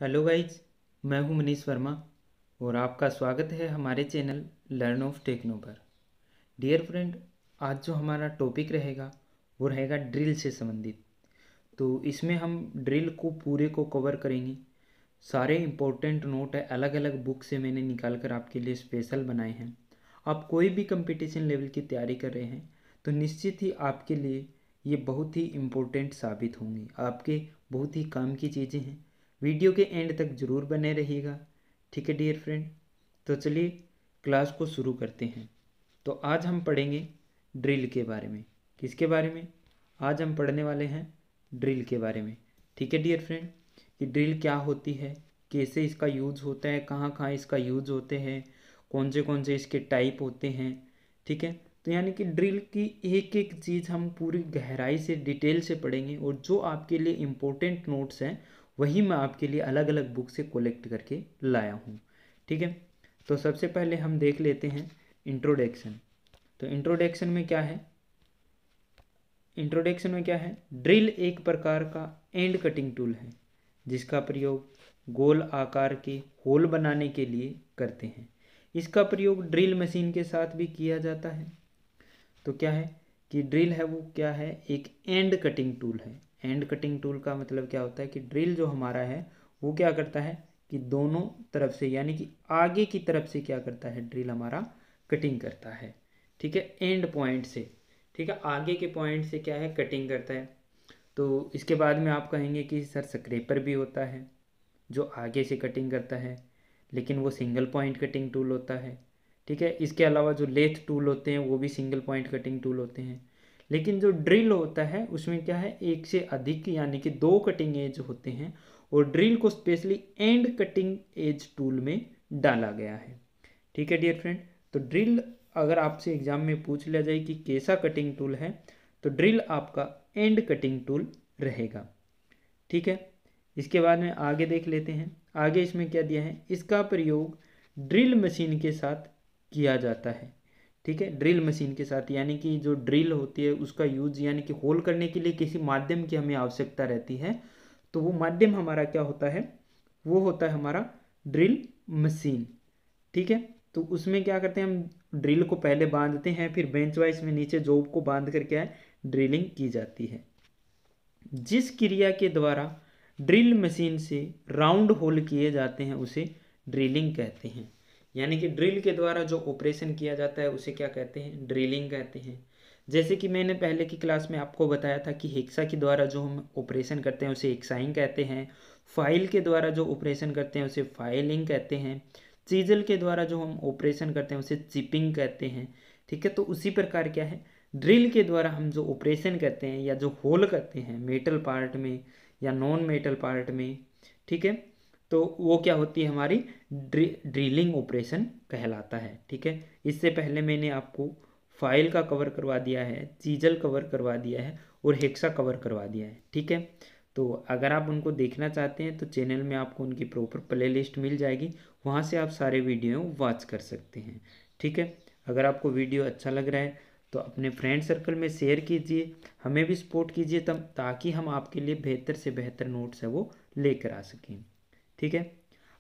Hello guys, मैं हूं मनीष वर्मा और आपका स्वागत है हमारे चैनल लर्न ऑफ टेक्नो पर। डियर फ्रेंड, आज जो हमारा टॉपिक रहेगा वो रहेगा ड्रिल से संबंधित। तो इसमें हम ड्रिल को पूरे को कवर करेंगे। सारे इम्पोर्टेंट नोट है, अलग अलग बुक से मैंने निकाल कर आपके लिए स्पेशल बनाए हैं। आप कोई भी कंपटीशन लेवल की तैयारी कर रहे हैं तो निश्चित ही आपके लिए ये बहुत ही इम्पोर्टेंट साबित होंगी, आपके बहुत ही काम की चीज़ें हैं। वीडियो के एंड तक ज़रूर बने रहिएगा, ठीक है डियर फ्रेंड। तो चलिए क्लास को शुरू करते हैं। तो आज हम पढ़ेंगे ड्रिल के बारे में। किसके बारे में? आज हम पढ़ने वाले हैं ड्रिल के बारे में, ठीक है डियर फ्रेंड। कि ड्रिल क्या होती है, कैसे इसका यूज़ होता है, कहाँ कहाँ इसका यूज़ होते हैं, कौन से इसके टाइप होते हैं, ठीक है। तो यानी कि ड्रिल की एक एक चीज़ हम पूरी गहराई से डिटेल से पढ़ेंगे और जो आपके लिए इम्पोर्टेंट नोट्स हैं वही मैं आपके लिए अलग अलग बुक से कलेक्ट करके लाया हूँ, ठीक है। तो सबसे पहले हम देख लेते हैं इंट्रोडक्शन। तो इंट्रोडक्शन में क्या है? इंट्रोडक्शन में क्या है? ड्रिल एक प्रकार का एंड कटिंग टूल है जिसका प्रयोग गोल आकार के होल बनाने के लिए करते हैं। इसका प्रयोग ड्रिल मशीन के साथ भी किया जाता है। तो क्या है कि ड्रिल है वो क्या है? एक एंड कटिंग टूल है। एंड कटिंग टूल का मतलब क्या होता है कि ड्रिल जो हमारा है वो क्या करता है कि दोनों तरफ से यानी कि आगे की तरफ से क्या करता है, ड्रिल हमारा कटिंग करता है, ठीक है, एंड पॉइंट से, ठीक है, आगे के पॉइंट से क्या है, कटिंग करता है। तो इसके बाद में आप कहेंगे कि सर स्क्रैपर भी होता है जो आगे से कटिंग करता है, लेकिन वो सिंगल पॉइंट कटिंग टूल होता है, ठीक है। इसके अलावा जो लेथ टूल होते हैं वो भी सिंगल पॉइंट कटिंग टूल होते हैं। लेकिन जो ड्रिल होता है उसमें क्या है, एक से अधिक यानी कि दो कटिंग एज होते हैं और ड्रिल को specially and cutting edge tool में डाला गया है, ठीक है डियर फ्रेंड। तो ड्रिल अगर आपसे एग्जाम में पूछ लिया जाए कि कैसा कटिंग टूल है तो ड्रिल आपका एंड कटिंग टूल रहेगा, ठीक है। इसके बाद में आगे देख लेते हैं। आगे इसमें क्या दिया है, इसका प्रयोग ड्रिल मशीन के साथ किया जाता है, ठीक है। ड्रिल मशीन के साथ यानी कि जो ड्रिल होती है उसका यूज यानी कि होल करने के लिए किसी माध्यम की हमें आवश्यकता रहती है। तो वो माध्यम हमारा क्या होता है, वो होता है हमारा ड्रिल मशीन, ठीक है। तो उसमें क्या करते हैं, हम ड्रिल को पहले बांधते हैं, फिर बेंच वाइज में नीचे जॉब को बांध कर क्या है, ड्रिलिंग की जाती है। जिस क्रिया के द्वारा ड्रिल मशीन से राउंड होल किए जाते हैं उसे ड्रिलिंग कहते हैं। यानी कि ड्रिल के द्वारा जो ऑपरेशन किया जाता है उसे क्या कहते हैं, ड्रिलिंग कहते हैं। जैसे कि मैंने पहले की क्लास में आपको बताया था कि हेक्सा के द्वारा जो हम ऑपरेशन करते हैं उसे हेक्साइंग कहते हैं। फाइल के द्वारा जो ऑपरेशन करते हैं उसे फाइलिंग कहते हैं। चीजल के द्वारा जो हम ऑपरेशन करते हैं उसे चिपिंग कहते हैं, ठीक है। तो उसी प्रकार क्या है, ड्रिल के द्वारा हम जो ऑपरेशन करते हैं या जो होल करते हैं मेटल पार्ट में या नॉन मेटल पार्ट में, ठीक है, तो वो क्या होती है, हमारी ड्रिलिंग ऑपरेशन कहलाता है, ठीक है। इससे पहले मैंने आपको फाइल का कवर करवा दिया है, चीजल कवर करवा दिया है और हेक्सा कवर करवा दिया है, ठीक है। तो अगर आप उनको देखना चाहते हैं तो चैनल में आपको उनकी प्रॉपर प्लेलिस्ट मिल जाएगी, वहाँ से आप सारे वीडियो वॉच कर सकते हैं, ठीक है। अगर आपको वीडियो अच्छा लग रहा है तो अपने फ्रेंड सर्कल में शेयर कीजिए, हमें भी सपोर्ट कीजिए तब, ताकि हम आपके लिए बेहतर से बेहतर नोट्स है वो लेकर आ सकें, ठीक है।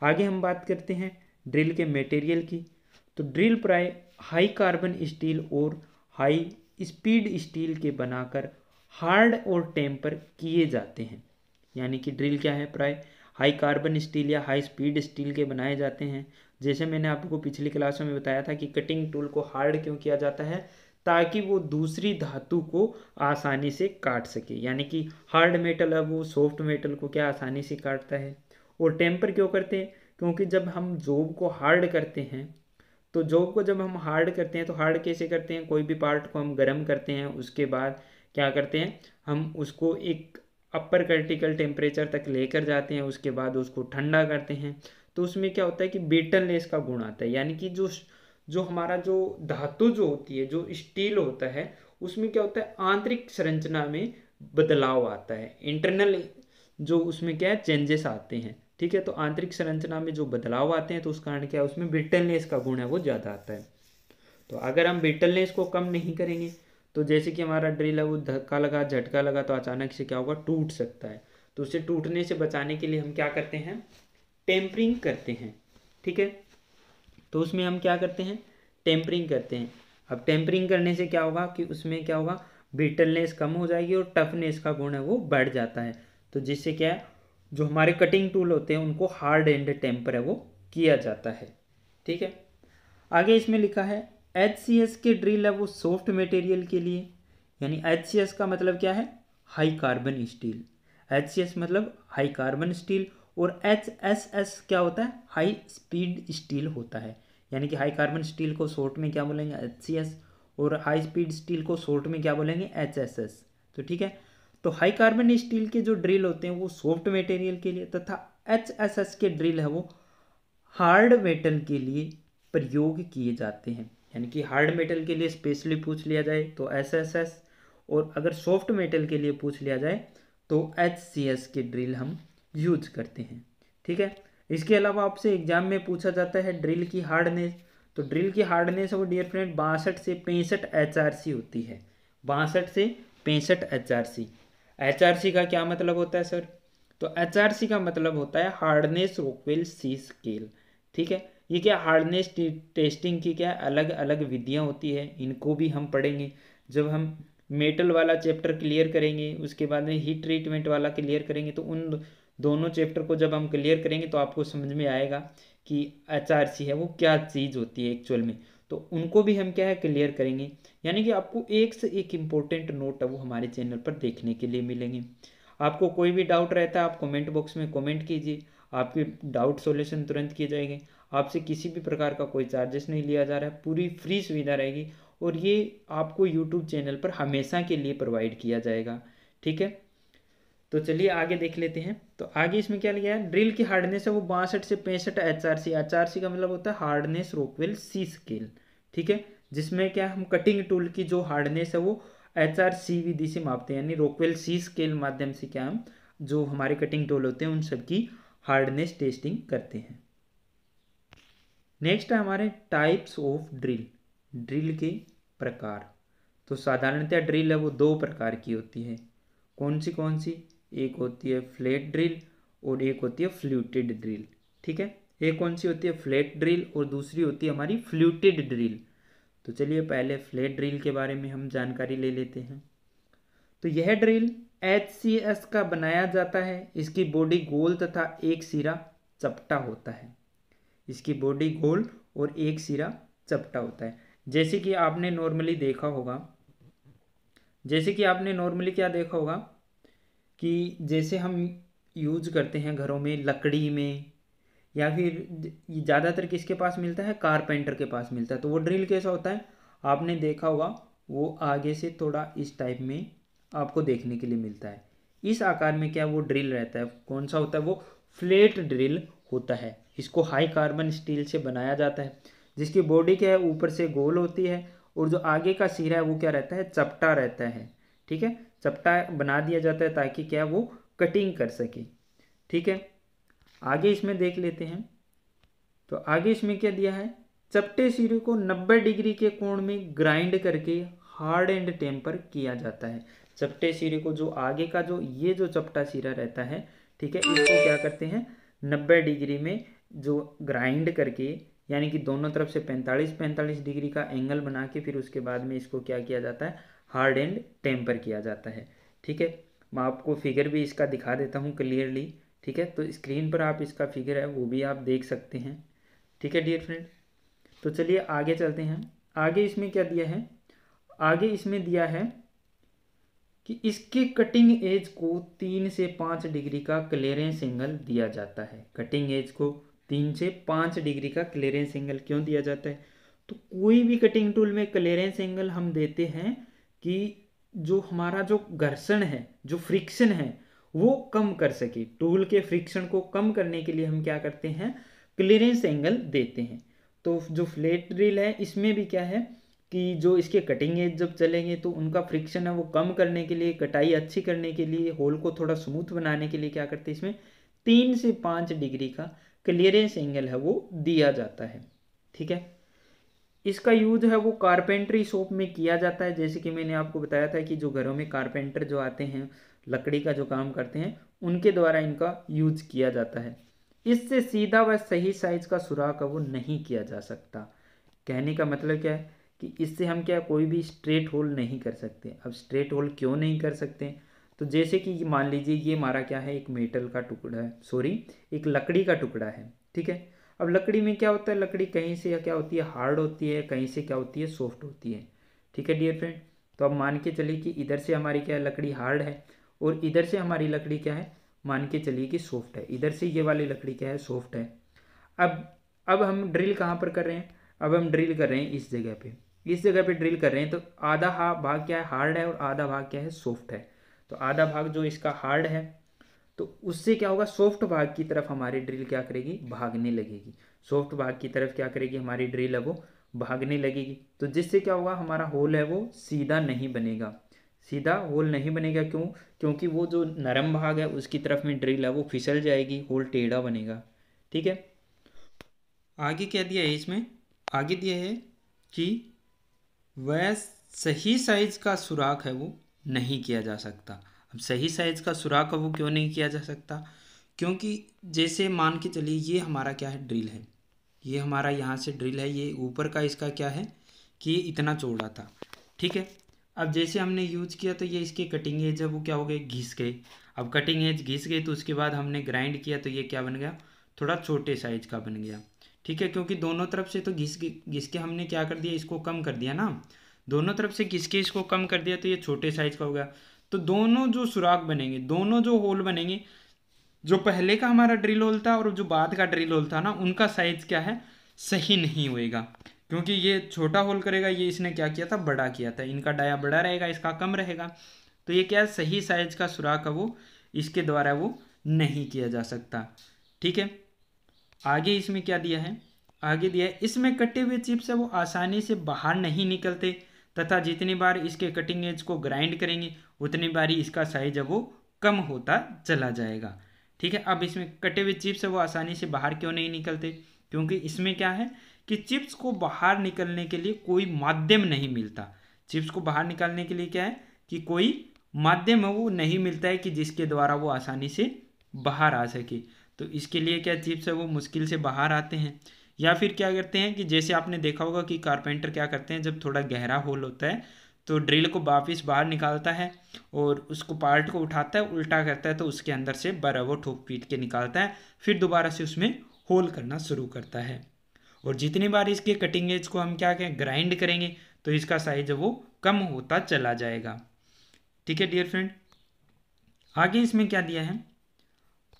आगे हम बात करते हैं ड्रिल के मटेरियल की। तो ड्रिल प्राय हाई कार्बन स्टील और हाई स्पीड स्टील के बनाकर हार्ड और टेम्पर किए जाते हैं। यानी कि ड्रिल क्या है, प्राय हाई कार्बन स्टील या हाई स्पीड स्टील के बनाए जाते हैं। जैसे मैंने आपको पिछली क्लासों में बताया था कि कटिंग टूल को हार्ड क्यों किया जाता है, ताकि वो दूसरी धातु को आसानी से काट सके। यानी कि हार्ड मेटल है वो सॉफ्ट मेटल को क्या आसानी से काटता है। और टेम्पर क्यों करते हैं, क्योंकि जब हम जॉब को हार्ड करते हैं तो जॉब को जब हम हार्ड करते हैं तो हार्ड कैसे करते हैं, कोई भी पार्ट को हम गर्म करते हैं, उसके बाद क्या करते हैं, हम उसको एक अपर क्रिटिकल टेम्परेचर तक लेकर जाते हैं, उसके बाद उसको ठंडा करते हैं। तो उसमें क्या होता है कि ब्रिटलनेस का गुण आता है। यानी कि जो जो हमारा जो धातु जो होती है, जो स्टील होता है, उसमें क्या होता है, आंतरिक संरचना में बदलाव आता है, इंटरनल जो उसमें क्या है, चेंजेस आते हैं, ठीक है। तो आंतरिक संरचना में जो बदलाव आते हैं तो उस कारण क्या है, उसमें ब्रिटलनेस का गुण है वो ज़्यादा आता है। तो अगर हम ब्रिटलनेस को कम नहीं करेंगे तो जैसे कि हमारा ड्रिल है वो धक्का लगा झटका लगा तो अचानक से क्या होगा, टूट सकता है। तो उसे टूटने से बचाने के लिए हम क्या करते हैं, टेम्परिंग करते हैं। ठीक है, तो उसमें हम क्या करते हैं, टेम्परिंग करते हैं। अब टेम्परिंग करने से क्या होगा कि उसमें क्या होगा, ब्रिटलनेस कम हो जाएगी और टफनेस का गुण है वो बढ़ जाता है। तो जिससे क्या है, जो हमारे कटिंग टूल होते हैं उनको हार्ड एंड टेम्पर है वो किया जाता है। ठीक है, आगे इसमें लिखा है HCS के ड्रिल है वो सॉफ्ट मटेरियल के लिए, यानी HCS का मतलब क्या है, हाई कार्बन स्टील। HCS मतलब हाई कार्बन स्टील, और HSS क्या होता है, हाई स्पीड स्टील होता है। यानी कि हाई कार्बन स्टील को शॉर्ट में क्या बोलेंगे, HCS, और हाई स्पीड स्टील को शॉर्ट में क्या बोलेंगे, HSS। तो ठीक है, तो हाई कार्बन स्टील के जो ड्रिल होते हैं वो सॉफ्ट मटेरियल के लिए, तथा HSS के ड्रिल है वो हार्ड मेटल के लिए प्रयोग किए जाते हैं। यानी कि हार्ड मेटल के लिए स्पेशली पूछ लिया जाए तो SSS, और अगर सॉफ्ट मेटल के लिए पूछ लिया जाए तो HCS के ड्रिल हम यूज करते हैं। ठीक है, इसके अलावा आपसे एग्जाम में पूछा जाता है ड्रिल की हार्डनेस। तो ड्रिल की हार्डनेस वो डियर फ्रेंड 62 से 65 HRC होती है। 62 से 65 HRC। HRC का क्या मतलब होता है सर, तो HRC का मतलब होता है हार्डनेस रॉकवेल सी स्केल। ठीक है, ये क्या हार्डनेस टेस्टिंग की क्या अलग अलग विधियां होती है, इनको भी हम पढ़ेंगे जब हम मेटल वाला चैप्टर क्लियर करेंगे, उसके बाद में हीट ट्रीटमेंट वाला क्लियर करेंगे। तो उन दोनों चैप्टर को जब हम क्लियर करेंगे तो आपको समझ में आएगा कि HRC है वो क्या चीज़ होती है एक्चुअल में। तो उनको भी हम क्या है क्लियर करेंगे। यानी कि आपको एक से एक इम्पोर्टेंट नोट है वो हमारे चैनल पर देखने के लिए मिलेंगे। आपको कोई भी डाउट रहता है आप कमेंट बॉक्स में कमेंट कीजिए, आपके डाउट सॉल्यूशन तुरंत किए जाएंगे। आपसे किसी भी प्रकार का कोई चार्जेस नहीं लिया जा रहा है, पूरी फ्री सुविधा रहेगी, और ये आपको यूट्यूब चैनल पर हमेशा के लिए प्रोवाइड किया जाएगा। ठीक है, तो चलिए आगे देख लेते हैं। तो आगे इसमें क्या लिखा है, ड्रिल की हार्डनेस है वो 62 से 65 HRC। HRC का मतलब होता है हार्डनेस रॉकवेल सी स्केल। ठीक है, जिसमें क्या हम कटिंग टूल की जो हार्डनेस है वो HRC विधि से मापते हैं, यानी रॉकवेल सी स्केल माध्यम से क्या हम जो हमारे कटिंग टूल होते हैं उन सबकी हार्डनेस टेस्टिंग करते हैं। नेक्स्ट है हमारे टाइप्स ऑफ ड्रिल, ड्रिल के प्रकार। तो साधारणतः ड्रिल है वो दो प्रकार की होती है। कौन सी, एक होती है फ्लैट ड्रिल और एक होती है फ्लूटेड ड्रिल। ठीक है, एक कौन सी होती है फ्लैट ड्रिल और दूसरी होती है हमारी फ्लूटेड ड्रिल। तो चलिए पहले फ्लैट ड्रिल के बारे में हम जानकारी ले लेते हैं। तो यह ड्रिल HCS का बनाया जाता है। इसकी बॉडी गोल तथा एक सिरा चपटा होता है। इसकी बॉडी गोल और एक सिरा चपटा होता है। जैसे कि आपने नॉर्मली देखा होगा, क्या देखा होगा कि जैसे हम यूज करते हैं घरों में लकड़ी में, या फिर ज़्यादातर किसके पास मिलता है, कारपेंटर के पास मिलता है। तो वो ड्रिल कैसा होता है, आपने देखा होगा वो आगे से थोड़ा इस टाइप में आपको देखने के लिए मिलता है। इस आकार में क्या वो ड्रिल रहता है, कौन सा होता है, वो फ्लैट ड्रिल होता है। इसको हाई कार्बन स्टील से बनाया जाता है, जिसकी बॉडी क्या है ऊपर से गोल होती है और जो आगे का सिरा है वो क्या रहता है, चपटा रहता है। ठीक है, चपटा बना दिया जाता है ताकि क्या वो कटिंग कर सके। ठीक है, आगे इसमें देख लेते हैं। तो आगे इसमें क्या दिया है, चपटे सिरे को 90 डिग्री के कोण में ग्राइंड करके हार्ड एंड टेम्पर किया जाता है। चपटे सिरे को जो आगे का जो ये जो चपटा सिरा रहता है, ठीक है, इसको क्या करते हैं 90 डिग्री में जो ग्राइंड करके, यानी कि दोनों तरफ से 45 डिग्री का एंगल बना के फिर उसके बाद में इसको क्या किया जाता है, हार्ड एंड टेम्पर किया जाता है। ठीक है, मैं आपको फिगर भी इसका दिखा देता हूँ क्लियरली। ठीक है, तो स्क्रीन पर आप इसका फिगर है वो भी आप देख सकते हैं। ठीक है डियर फ्रेंड, तो चलिए आगे चलते हैं। आगे इसमें क्या दिया है, आगे इसमें दिया है कि इसके कटिंग एज को 3 से 5 डिग्री का क्लियरेंस एंगल दिया जाता है। कटिंग एज को 3 से 5 डिग्री का क्लियरेंस एंगल क्यों दिया जाता है, तो कोई भी कटिंग टूल में क्लियरेंस एंगल हम देते हैं कि जो हमारा जो घर्षण है, जो फ्रिक्शन है वो कम कर सके। टूल के फ्रिक्शन को कम करने के लिए हम क्या करते हैं, क्लियरेंस एंगल देते हैं। तो जो फ्लैट ड्रिल है इसमें भी क्या है कि जो इसके कटिंग एज जब चलेंगे तो उनका फ्रिक्शन है वो कम करने के लिए, कटाई अच्छी करने के लिए, होल को थोड़ा स्मूथ बनाने के लिए क्या करते हैं, इसमें 3 से 5 डिग्री का क्लियरेंस एंगल है वो दिया जाता है। ठीक है, इसका यूज है वो कारपेंटरी शॉप में किया जाता है। जैसे कि मैंने आपको बताया था कि जो घरों में कारपेंटर जो आते हैं, लकड़ी का जो काम करते हैं, उनके द्वारा इनका यूज किया जाता है। इससे सीधा व सही साइज का सुराख है वो नहीं किया जा सकता। कहने का मतलब क्या है कि इससे हम क्या कोई भी स्ट्रेट होल नहीं कर सकते। अब स्ट्रेट होल क्यों नहीं कर सकते, तो जैसे कि मान लीजिए ये हमारा क्या है, एक मेटल का टुकड़ा है, सॉरी एक लकड़ी का टुकड़ा है, ठीक है। अब लकड़ी में क्या होता है, लकड़ी कहीं से क्या होती है, हार्ड होती है, कहीं से क्या होती है, सॉफ्ट होती है, ठीक है डियर फ्रेंड। तो अब मान के चलिए कि इधर से हमारी क्या है, लकड़ी हार्ड है, और इधर से हमारी लकड़ी क्या है, मान के चलिए कि सॉफ्ट है। इधर से ये वाली लकड़ी क्या है, सॉफ्ट है। अब हम ड्रिल कहाँ पर कर रहे हैं, अब हम ड्रिल कर रहे हैं इस जगह पे, इस जगह पे ड्रिल कर रहे हैं। तो आधा भाग क्या है, हार्ड है, और आधा भाग क्या है, सॉफ्ट है। तो आधा भाग जो इसका हार्ड है, तो उससे क्या होगा, सॉफ्ट भाग की तरफ हमारी ड्रिल क्या करेगी, भागने लगेगी। सॉफ्ट भाग की तरफ क्या करेगी हमारी ड्रिल है, वो भागने लगेगी। तो जिससे क्या होगा, हमारा होल है वो सीधा नहीं बनेगा, सीधा होल नहीं बनेगा। क्यों, क्योंकि वो जो नरम भाग है उसकी तरफ में ड्रिल है वो फिसल जाएगी, होल टेढ़ा बनेगा, ठीक है। आगे क्या दिया है इसमें, आगे दिया है कि वह सही साइज का सुराख है वो नहीं किया जा सकता। अब सही साइज का सुराख है वो क्यों नहीं किया जा सकता, क्योंकि जैसे मान के चलिए ये हमारा क्या है, ड्रिल है, ये हमारा यहाँ से ड्रिल है, ये ऊपर का इसका क्या है कि ये इतना चौड़ा था, ठीक है। अब जैसे हमने यूज किया तो ये इसके कटिंग एज है वो क्या हो गए, घिस गए। अब कटिंग एज घिस गई तो उसके बाद हमने ग्राइंड किया तो ये क्या बन गया, थोड़ा छोटे साइज का बन गया, ठीक है। क्योंकि दोनों तरफ से तो घिस के हमने क्या कर दिया, इसको कम कर दिया ना, दोनों तरफ से घिस के इसको कम कर दिया तो ये छोटे साइज का हो गया। तो दोनों जो सुराख बनेंगे, दोनों जो होल बनेंगे, जो पहले का हमारा ड्रिल होल था और जो बाद का ड्रिल होल था ना, उनका साइज क्या है, सही नहीं होएगा। क्योंकि ये छोटा होल करेगा, ये इसने क्या किया था, बड़ा किया था, इनका डाया बड़ा रहेगा, इसका कम रहेगा। तो ये क्या है, सही साइज का सुराख है वो इसके द्वारा वो नहीं किया जा सकता, ठीक है। आगे इसमें क्या दिया है, आगे दिया है इसमें कटे हुए चिप्स है वो आसानी से बाहर नहीं निकलते, तथा जितनी बार इसके कटिंग एज को ग्राइंड करेंगे उतनी बार ही इसका साइज है वो कम होता चला जाएगा, ठीक है। अब इसमें कटे हुए चिप्स है वो आसानी से बाहर क्यों नहीं निकलते, क्योंकि इसमें क्या है कि चिप्स को बाहर निकलने के लिए कोई माध्यम नहीं मिलता। चिप्स को बाहर निकालने के लिए क्या है कि कोई माध्यम है वो नहीं मिलता है कि जिसके द्वारा वो आसानी से बाहर आ सके। तो इसके लिए क्या चिप्स है वो मुश्किल से बाहर आते हैं। या फिर क्या करते हैं कि जैसे आपने देखा होगा कि कारपेंटर क्या करते हैं, जब थोड़ा गहरा होल होता है तो ड्रिल को वापिस बाहर निकालता है और उसको पार्ट को उठाता है, उल्टा करता है, तो उसके अंदर से बराबर ठोक पीट के निकालता है, फिर दोबारा से उसमें होल करना शुरू करता है। और जितनी बार इसके कटिंग एज को हम क्या कहें, ग्राइंड करेंगे तो इसका साइज वो कम होता चला जाएगा, ठीक है डियर फ्रेंड। आगे इसमें क्या दिया है,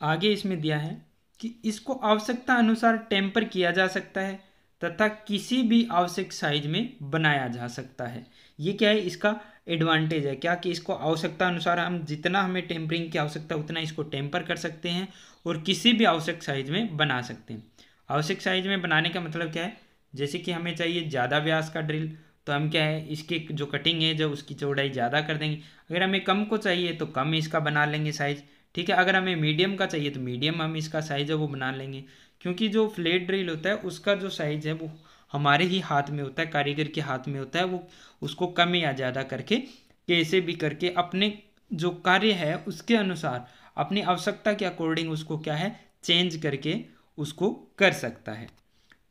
आगे इसमें दिया है कि इसको आवश्यकता अनुसार टेम्पर किया जा सकता है तथा किसी भी आवश्यक साइज में बनाया जा सकता है। ये क्या है, इसका एडवांटेज है क्या कि इसको आवश्यकता अनुसार हम जितना हमें टेम्परिंग की आवश्यकता उतना इसको टेम्पर कर सकते हैं और किसी भी आवश्यक साइज में बना सकते हैं। आवश्यक साइज में बनाने का मतलब क्या है, जैसे कि हमें चाहिए ज़्यादा व्यास का ड्रिल तो हम क्या है इसके जो कटिंग एज है उसकी चौड़ाई ज़्यादा कर देंगे। अगर हमें कम को चाहिए तो कम इसका बना लेंगे साइज, ठीक है। अगर हमें मीडियम का चाहिए तो मीडियम हम इसका साइज है वो बना लेंगे। क्योंकि जो फ्लैट ड्रिल होता है उसका जो साइज है वो हमारे ही हाथ में होता है, कारीगर के हाथ में होता है, वो उसको कम या ज़्यादा करके कैसे भी करके अपने जो कार्य है उसके अनुसार अपनी आवश्यकता के अकॉर्डिंग उसको क्या है चेंज करके उसको कर सकता है,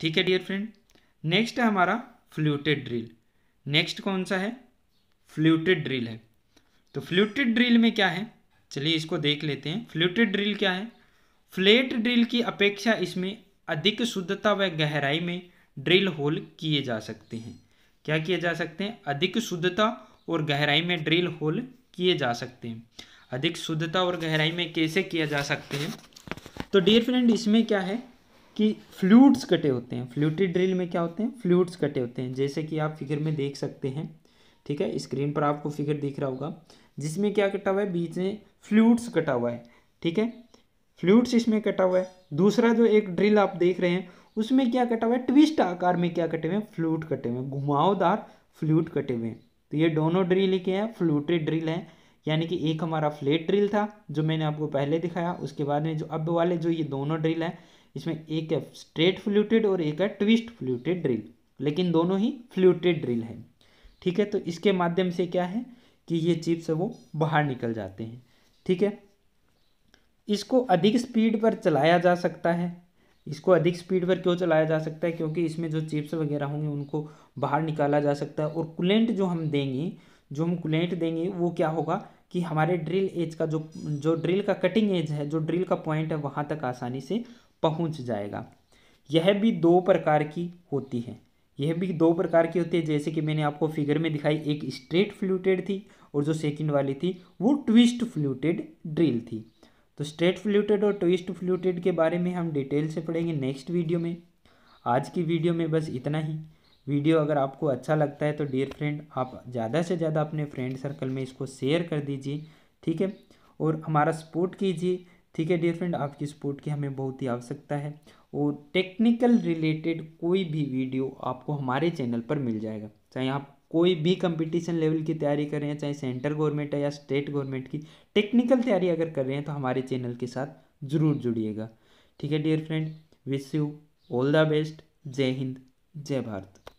ठीक है डियर फ्रेंड। नेक्स्ट है हमारा फ्लूटेड ड्रिल। नेक्स्ट कौन सा है, फ्लूटेड ड्रिल है। तो फ्लूटेड ड्रिल में क्या है, चलिए इसको देख लेते हैं। फ्लूटेड ड्रिल क्या है, फ्लैट ड्रिल की अपेक्षा इसमें अधिक शुद्धता व गहराई में ड्रिल होल किए जा सकते हैं। क्या किए जा सकते हैं, अधिक शुद्धता और गहराई में ड्रिल होल किए जा सकते हैं। अधिक शुद्धता और गहराई में कैसे किया जा सकते हैं, तो डियर फ्रेंड इसमें क्या है कि फ्लूट्स कटे होते हैं। फ्लूटेड ड्रिल में क्या होते हैं, फ्लूट्स कटे होते हैं, जैसे कि आप फिगर में देख सकते हैं, ठीक है। स्क्रीन पर आपको फिगर दिख रहा होगा जिसमें क्या कटा हुआ है, बीच में फ्लूट्स कटा हुआ है, ठीक है। फ्लूट्स इसमें कटा हुआ है। दूसरा जो एक ड्रिल आप देख रहे हैं उसमें क्या कटा हुआ है, ट्विस्ट आकार में क्या कटे हुए हैं, फ्लूट कटे हुए हैं, घुमावदार फ्लूट कटे हुए हैं। तो ये दोनों ड्रिल क्या है, फ्लूटेड ड्रिल है। यानी कि एक हमारा फ्लैट ड्रिल था जो मैंने आपको पहले दिखाया, उसके बाद में जो अब वाले जो ये दोनों ड्रिल है इसमें एक है स्ट्रेट फ्लूटेड और एक है ट्विस्ट फ्लूटेड ड्रिल, लेकिन दोनों ही फ्लूटेड ड्रिल है, ठीक है। तो इसके माध्यम से क्या है कि ये चिप्स है वो बाहर निकल जाते हैं, ठीक है। इसको अधिक स्पीड पर चलाया जा सकता है। इसको अधिक स्पीड पर क्यों चलाया जा सकता है? क्योंकि इसमें जो चिप्स वगैरह होंगे उनको बाहर निकाला जा सकता है, और कूलेंट जो हम कूलेंट देंगे वो क्या होगा कि हमारे ड्रिल एज का जो ड्रिल का कटिंग एज है, जो ड्रिल का पॉइंट है, वहाँ तक आसानी से पहुँच जाएगा। यह भी दो प्रकार की होती है। जैसे कि मैंने आपको फिगर में दिखाई, एक स्ट्रेट फ्लूटेड थी और जो सेकंड वाली थी वो ट्विस्ट फ्लूटेड ड्रिल थी। तो स्ट्रेट फ्लूटेड और ट्विस्ट फ्लूटेड के बारे में हम डिटेल से पढ़ेंगे नेक्स्ट वीडियो में। आज की वीडियो में बस इतना ही। वीडियो अगर आपको अच्छा लगता है तो डियर फ्रेंड आप ज़्यादा से ज़्यादा अपने फ्रेंड सर्कल में इसको शेयर कर दीजिए, ठीक है, और हमारा सपोर्ट कीजिए, ठीक है डियर फ्रेंड। आपकी सपोर्ट की हमें बहुत ही आवश्यकता है, और टेक्निकल रिलेटेड कोई भी वीडियो आपको हमारे चैनल पर मिल जाएगा। चाहे आप कोई भी कंपटीशन लेवल की तैयारी कर रहे हैं, चाहे सेंट्रल गवर्नमेंट है या स्टेट गवर्नमेंट की टेक्निकल तैयारी अगर कर रहे हैं, तो हमारे चैनल के साथ ज़रूर जुड़िएगा, ठीक है dear friend. Wish you all the best. जय हिंद, जय भारत।